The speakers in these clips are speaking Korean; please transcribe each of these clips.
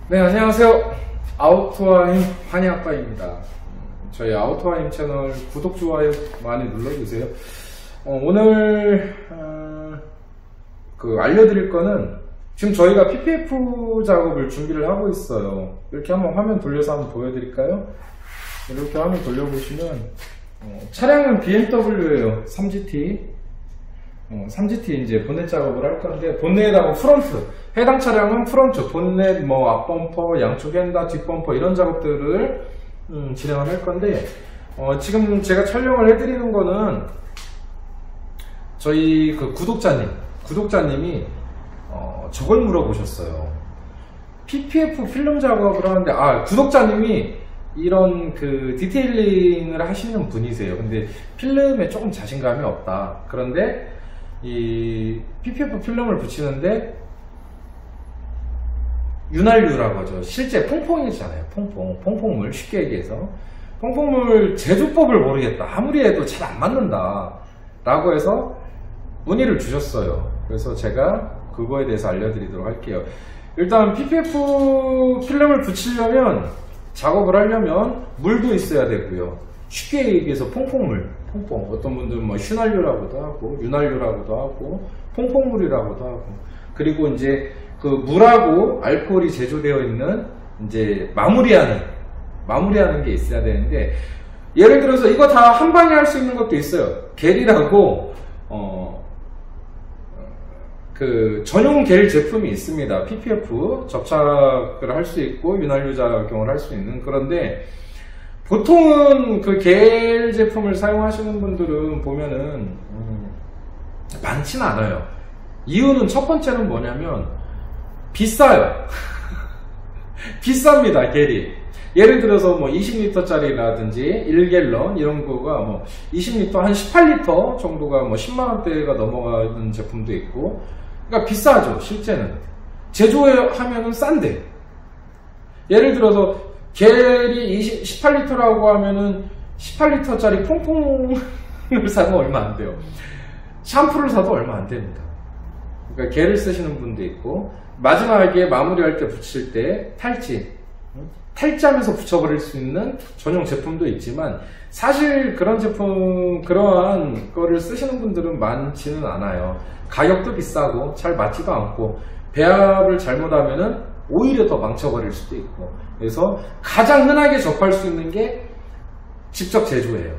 네, 안녕하세요. 아우토와임 한의아빠입니다. 저희 아우토와임 채널 구독, 좋아요 많이 눌러주세요. 오늘 알려드릴 거는 지금 저희가 PPF 작업을 준비를 하고 있어요. 이렇게 한번 화면 돌려서 한번 보여드릴까요? 이렇게 화면 돌려보시면 차량은 BMW예요. 3GT. 3GT 이제 본넷 작업을 할 건데, 본넷하고 프론트, 해당 차량은 프론트, 본넷, 앞범퍼, 양쪽 휀다, 뒷범퍼 이런 작업들을 진행을 할 건데, 지금 제가 촬영을 해드리는 거는 저희 구독자님이 저걸 물어보셨어요. PPF 필름 작업을 하는데, 구독자님이 이런 디테일링을 하시는 분이세요. 근데 필름에 조금 자신감이 없다. 그런데 이 PPF 필름을 붙이는데 윤활유라고 하죠. 실제 퐁퐁이잖아요. 퐁퐁물, 쉽게 얘기해서 퐁퐁물 제조법을 모르겠다, 아무리 해도 잘 안 맞는다 라고 해서 문의를 주셨어요. 그래서 제가 그거에 대해서 알려드리도록 할게요. 일단 PPF 필름을 붙이려면, 작업을 하려면 물도 있어야 되고요. 쉽게 얘기해서 퐁퐁물, 어떤 분들은 슈날유라고도 하고 윤활유라고도 하고 퐁퐁물이라고도 하고, 그리고 이제 그 물하고 알코올이 제조되어 있는 이제 마무리하는 게 있어야 되는데, 예를 들어서 이거 다 한 방에 할 수 있는 것도 있어요. 겔이라고 전용 겔 제품이 있습니다. PPF 접착을 할 수 있고 윤활유 작용을 할 수 있는. 그런데 보통은 그 겔 제품을 사용하시는 분들은 보면은 많지는 않아요. 이유는 첫 번째는 뭐냐면 비싸요. 비쌉니다, 겔이. 예를 들어서 20리터짜리라든지 1갤런 이런 거가 20리터, 한 18리터 정도가 10만원대가 넘어가는 제품도 있고, 그러니까 비싸죠, 실제는. 제조하면은 싼데. 예를 들어서 겔이 18리터라고 하면은 18리터짜리 퐁퐁을 사면 얼마 안 돼요. 샴푸를 사도 얼마 안 됩니다. 그러니까 겔을 쓰시는 분도 있고, 마지막에 마무리할 때 붙일 때 탈지하면서 붙여버릴 수 있는 전용 제품도 있지만, 사실 그러한 거를 쓰시는 분들은 많지는 않아요. 가격도 비싸고 잘 맞지도 않고, 배합을 잘못하면은 오히려 더 망쳐버릴 수도 있고. 그래서 가장 흔하게 접할 수 있는 게 직접 제조예요.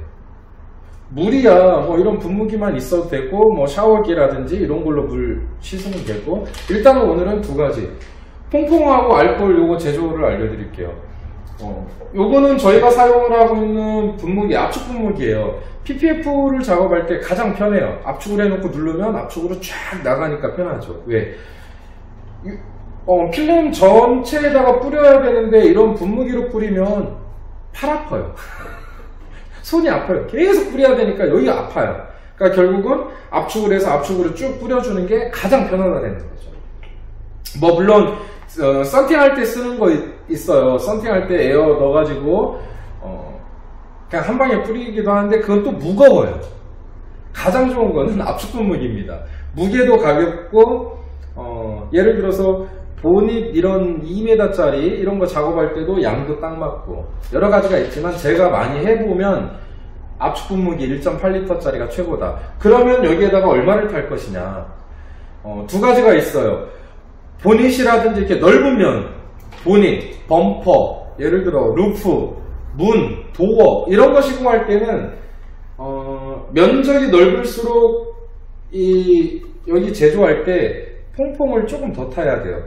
물이야 이런 분무기만 있어도 되고, 샤워기라든지 이런 걸로 물 씻으면 되고. 일단은 오늘은 두 가지, 퐁퐁하고 알코올 요거 제조를 알려드릴게요. 요거는 저희가 사용을 하고 있는 분무기, 압축 분무기예요. PPF를 작업할 때 가장 편해요. 압축을 해놓고 누르면 압축으로 쫙 나가니까 편하죠. 왜? 필름 전체에다가 뿌려야 되는데 이런 분무기로 뿌리면 팔 아파요. 손이 아파요. 계속 뿌려야 되니까 여기가 아파요. 그러니까 결국은 압축을 해서 압축으로 쭉 뿌려주는 게 가장 편하다는 거죠. 물론 썬팅할 때 쓰는 거 있어요. 썬팅할 때 에어 넣어가지고 그냥 한 방에 뿌리기도 하는데 그건 또 무거워요. 가장 좋은 거는 압축 분무기입니다. 무게도 가볍고, 예를 들어서 보닛 이런 2m짜리 이런 거 작업할 때도 양도 딱 맞고 여러 가지가 있지만, 제가 많이 해보면 압축 분무기 1.8리터짜리가 최고다. 그러면 여기에다가 얼마를 탈 것이냐, 두 가지가 있어요. 보닛이라든지 이렇게 넓은 면, 보닛, 범퍼, 예를 들어 루프, 문, 도어 이런 거 시공할 때는 면적이 넓을수록 여기 제조할 때 퐁퐁을 조금 더 타야 돼요.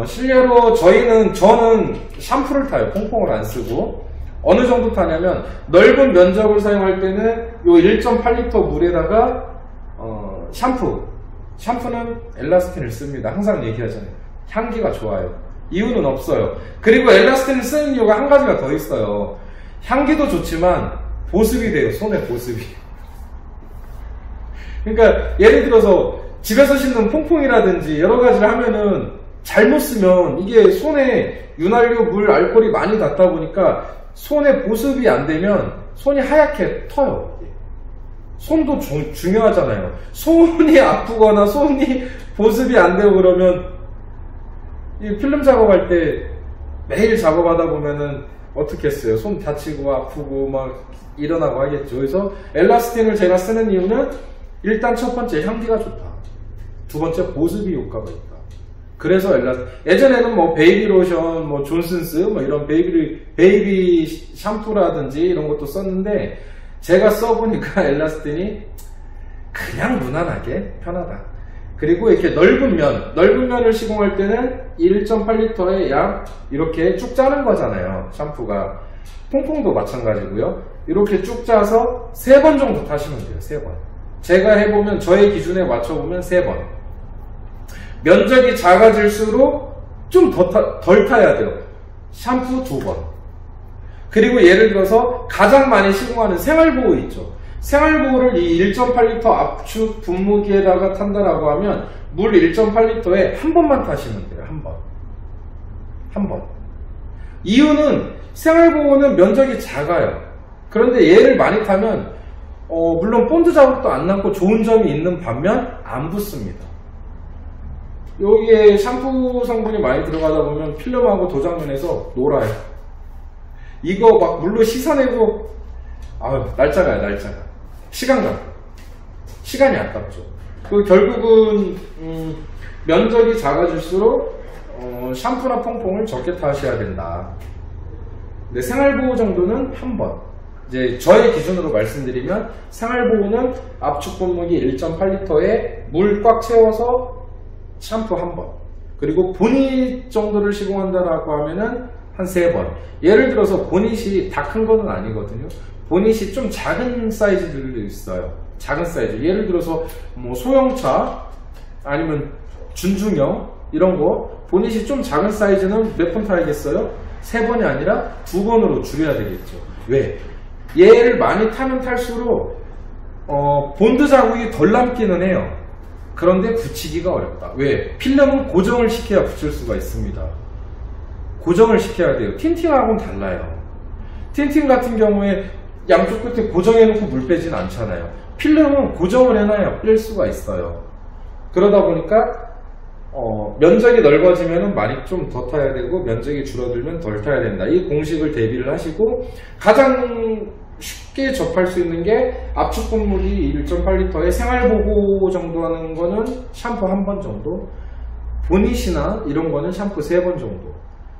실례로 저는 샴푸를 타요. 퐁퐁을 안 쓰고. 어느 정도 타냐면, 넓은 면적을 사용할 때는 요 1.8리터 물에다가 샴푸는 엘라스틴을 씁니다. 항상 얘기하잖아요. 향기가 좋아요. 이유는 없어요. 그리고 엘라스틴을 쓰는 이유가 한 가지가 더 있어요. 향기도 좋지만 보습이 돼요. 손에 보습이. 그러니까 예를 들어서 집에서 씻는 퐁퐁이라든지 여러 가지를 하면은 잘못 쓰면 이게 손에 윤활유, 물, 알코올이 많이 닿다 보니까 손에 보습이 안 되면 손이 하얗게 터요. 손도 중요하잖아요. 손이 아프거나 손이 보습이 안 되고 그러면 이 필름 작업할 때 매일 작업하다 보면은 어떻게 했어요? 손 다치고 아프고 막 일어나고 하겠죠. 그래서 엘라스틴을 제가 쓰는 이유는 일단 첫 번째 향기가 좋다. 두 번째 보습이 효과가 있다. 그래서 예전에는 뭐 베이비 로션, 뭐 존슨스, 뭐 이런 베이비 샴푸라든지 이런 것도 썼는데 제가 써보니까 엘라스틴이 그냥 무난하게 편하다. 그리고 이렇게 넓은 면을 시공할 때는 1.8L에 약 이렇게 쭉 짜는 거잖아요. 샴푸가. 퐁퐁도 마찬가지고요. 이렇게 쭉 짜서 3번 정도 타시면 돼요. 3번. 제가 해보면 저의 기준에 맞춰보면 3번. 면적이 작아질수록 좀 덜 타야 돼요. 샴푸 2번. 그리고 예를 들어서 가장 많이 시공하는 생활보호 있죠. 생활보호를 이 1.8L 압축 분무기에다가 탄다라고 하면 물 1.8L에 한 번만 타시면 돼요. 한 번. 이유는 생활보호는 면적이 작아요. 그런데 얘를 많이 타면 물론 본드 자국도 안 남고 좋은 점이 있는 반면 안 붙습니다. 여기에 샴푸 성분이 많이 들어가다 보면 필름하고 도장면에서 놀아요. 이거 막 물로 씻어내고 날짜가요. 날짜가. 시간이 아깝죠. 결국은 면적이 작아질수록 샴푸나 퐁퐁을 적게 타셔야 된다. 근데 생활보호 정도는 한 번. 이제 저의 기준으로 말씀드리면 생활보호는 압축 분무기 1.8L에 물 꽉 채워서 샴푸 한 번. 그리고 보닛 정도를 시공한다라고 하면은 한 3번. 예를 들어서 보닛이 다 큰 거는 아니거든요. 보닛이 좀 작은 사이즈들도 있어요. 작은 사이즈. 예를 들어서 뭐 소형차 아니면 준중형 이런 거 보닛이 좀 작은 사이즈는 몇 번 타야겠어요? 3번이 아니라 2번으로 줄여야 되겠죠. 왜? 얘를 많이 타면 탈수록 본드 자국이 덜 남기는 해요. 그런데 붙이기가 어렵다. 왜? 필름은 고정을 시켜야 붙일 수가 있습니다. 고정을 시켜야 돼요. 틴팅하고는 달라요. 틴팅 같은 경우에 양쪽 끝에 고정해놓고 물 빼진 않잖아요. 필름은 고정을 해놔야 뺄 수가 있어요. 그러다 보니까 면적이 넓어지면 많이 좀 더 타야 되고 면적이 줄어들면 덜 타야 된다. 이 공식을 대비를 하시고 가장 쉽게 접할 수 있는 게 압축 분무기 1.8L에 생활보호 정도 하는 거는 샴푸 한 번 정도, 보닛이나 이런 거는 샴푸 3번 정도.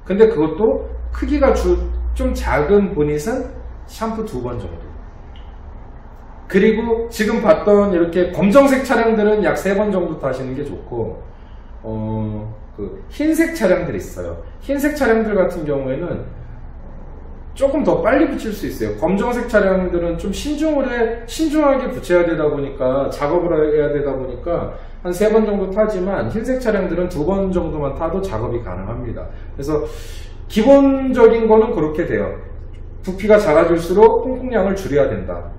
근데 그것도 크기가 좀 작은 보닛은 샴푸 2번 정도. 그리고 지금 봤던 이렇게 검정색 차량들은 약 3번 정도 타시는 게 좋고 흰색 차량들이 있어요. 흰색 차량들 같은 경우에는 조금 더 빨리 붙일 수 있어요. 검정색 차량들은 좀 신중하게 붙여야 되다 보니까 작업을 해야 되다 보니까 한 3번 정도 타지만 흰색 차량들은 2번 정도만 타도 작업이 가능합니다. 그래서 기본적인 거는 그렇게 돼요. 부피가 작아질수록 퐁퐁량을 줄여야 된다.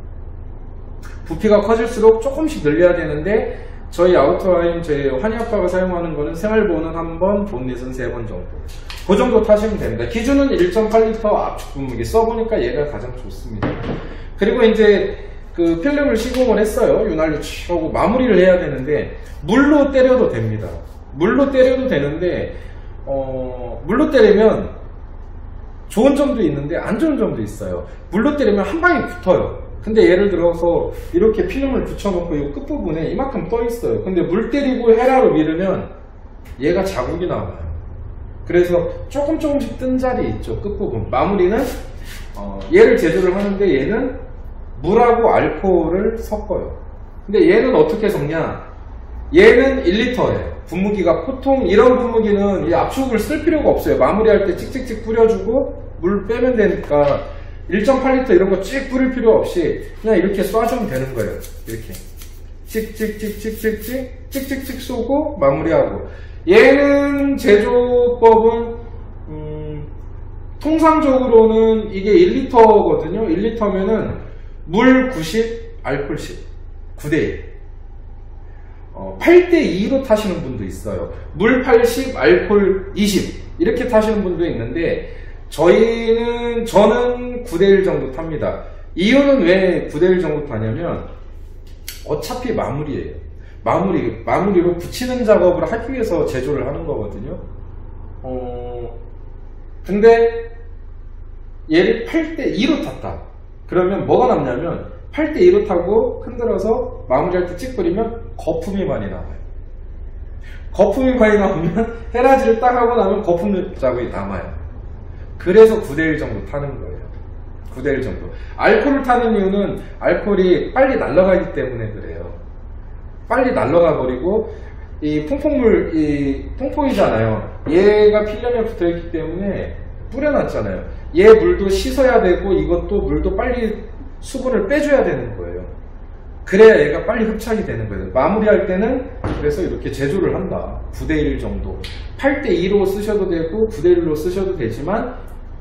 부피가 커질수록 조금씩 늘려야 되는데 저희 아우터라인, 저희 환희아빠가 사용하는 거는 생활보호는 한 번, 본닛은 3번 정도. 그 정도 타시면 됩니다. 기준은 1.8L 압축 분무기 써보니까 얘가 가장 좋습니다. 그리고 이제 그 필름을 시공을 했어요. 윤활유 치우고 마무리를 해야 되는데 물로 때려도 됩니다. 물로 때려도 되는데 물로 때리면 좋은 점도 있는데 안 좋은 점도 있어요. 물로 때리면 한 방에 붙어요. 근데 예를 들어서 이렇게 필름을 붙여놓고 이 끝부분에 이만큼 떠 있어요. 근데 물 때리고 헤라로 밀으면 얘가 자국이 나와요. 그래서 조금씩 뜬 자리 있죠. 끝부분. 마무리는 얘를 제조를 하는데 얘는 물하고 알코올을 섞어요. 근데 얘는 어떻게 섞냐? 얘는 1리터예요. 분무기가 보통 이런 분무기는 이 압축을 쓸 필요가 없어요. 마무리할 때 찍찍찍 뿌려주고 물 빼면 되니까 1.8L 이런 거 찍 뿌릴 필요 없이 그냥 이렇게 쏴주면 되는 거예요. 이렇게 찍찍찍 쏘고 마무리하고. 얘는 제조법은 통상적으로는 이게 1리터거든요. 1리터면은 물 90, 알코올 10, 9대1. 8대2로 타시는 분도 있어요. 물 80, 알코올 20 이렇게 타시는 분도 있는데 저는 9대1 정도 탑니다. 이유는 왜 9대1 정도 타냐면 어차피 마무리예요. 마무리로 붙이는 작업을 하기 위해서 제조를 하는 거거든요. 근데 얘를 8대2로 탔다. 그러면 뭐가 남냐면 8대2로 타고 흔들어서 마무리할 때 찌끄리면 거품이 많이 나와요. 거품이 많이 나오면 헤라지를 딱 하고 나면 거품 자국이 남아요. 그래서 9대1 정도 타는 거예요. 9대1 정도. 알코올을 타는 이유는 알코올이 빨리 날아가기 때문에 그래요. 빨리 날아가 버리고 이 퐁퐁이잖아요. 얘가 필름에 붙어있기 때문에 뿌려놨잖아요. 얘 물도 씻어야 되고 이것도 물도 빨리 수분을 빼줘야 되는 거예요. 그래야 얘가 빨리 흡착이 되는 거예요. 마무리할 때는 그래서 이렇게 제조를 한다. 9대1 정도. 8대2로 쓰셔도 되고 9대1로 쓰셔도 되지만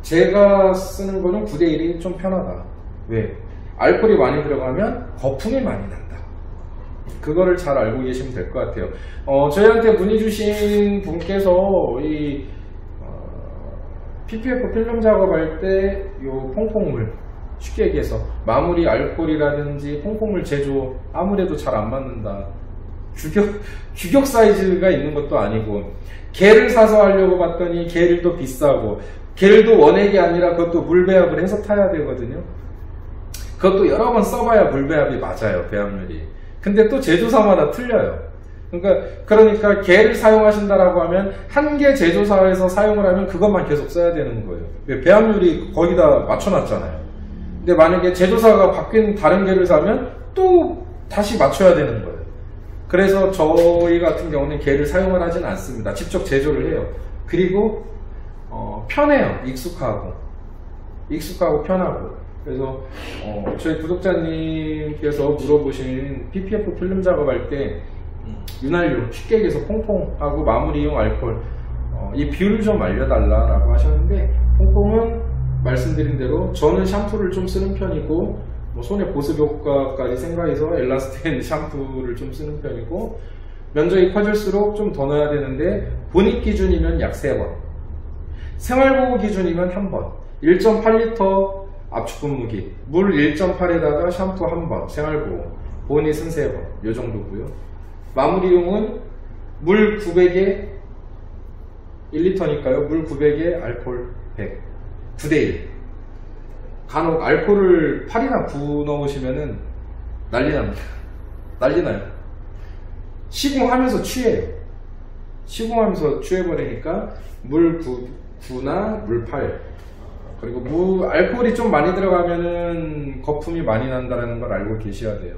제가 쓰는 거는 9대1이 좀 편하다. 왜? 알코올이 많이 들어가면 거품이 많이 난다. 그거를 잘 알고 계시면 될 것 같아요. 저희한테 문의 주신 분께서 이 PPF 필름 작업할 때 요 퐁퐁물, 쉽게 얘기해서 마무리 알코올이라든지 퐁퐁물 제조 아무래도 잘 안 맞는다. 규격 사이즈가 있는 것도 아니고 겔을 사서 하려고 봤더니 겔도 비싸고 겔도 원액이 아니라 그것도 물 배합을 해서 타야 되거든요. 그것도 여러 번 써봐야 물 배합이 맞아요. 배합률이. 근데 또 제조사마다 틀려요. 그러니까 겔을 사용하신다라고 하면 한 개 제조사에서 사용을 하면 그것만 계속 써야 되는 거예요. 배합률이 거기다 맞춰놨잖아요. 근데 만약에 제조사가 바뀐 다른 겔을 사면 또 다시 맞춰야 되는 거예요. 그래서 저희 같은 경우는 겔을 사용을 하진 않습니다. 직접 제조를 해요. 그리고 편해요. 익숙하고 편하고. 그래서 저희 구독자님께서 물어보신 PPF 필름 작업할 때 윤활유, 쉽게 얘기해서 퐁퐁하고 마무리용 알코올 이 비율을 좀 알려달라고 하셨는데, 퐁퐁은 말씀드린 대로 저는 샴푸를 좀 쓰는 편이고 손의 보습 효과까지 생각해서 엘라스텐 샴푸를 좀 쓰는 편이고, 면적이 커질수록 좀 더 넣어야 되는데 본익 기준이면 약 3번, 생활보호 기준이면 1번, 1.8리터 압축 분무기, 물 1.8에다가 샴푸 1번, 생활보호, 본익은 3번, 요 정도고요. 마무리용은 물 900에 1리터니까요. 물 900에 알코올 100, 9대1. 간혹 알코올을 8이나 9 넣으시면은 난리 납니다. 난리 나요. 시공하면서 취해요. 시공하면서 취해버리니까 물 9나 물 8. 그리고 알코올이 좀 많이 들어가면은 거품이 많이 난다는 걸 알고 계셔야 돼요.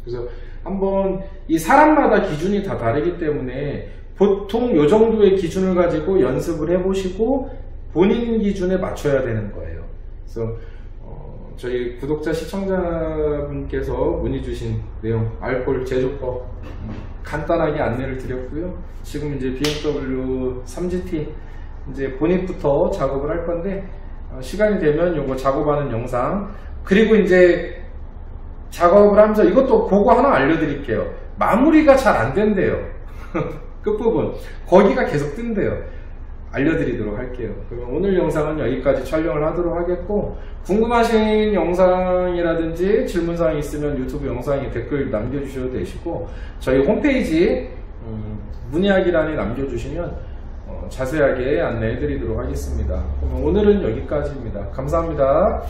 그래서 한번 이 사람마다 기준이 다 다르기 때문에 보통 요 정도의 기준을 가지고 연습을 해보시고 본인 기준에 맞춰야 되는 거예요. 그래서 저희 구독자 시청자분께서 문의 주신 내용, 알코올 제조법 간단하게 안내를 드렸고요. 지금 이제 BMW 3GT 이제 본익부터 작업을 할 건데, 시간이 되면 요거 작업하는 영상, 그리고 이제 작업을 하면서 이것도 그거 하나 알려드릴게요. 마무리가 잘 안 된대요. 끝부분 거기가 계속 뜬대요. 알려드리도록 할게요. 그러면 오늘 영상은 여기까지 촬영을 하도록 하겠고, 궁금하신 영상이라든지 질문사항이 있으면 유튜브 영상에 댓글 남겨주셔도 되시고, 저희 홈페이지 문의하기란에 남겨주시면 자세하게 안내해 드리도록 하겠습니다. 그러면 오늘은 여기까지입니다. 감사합니다.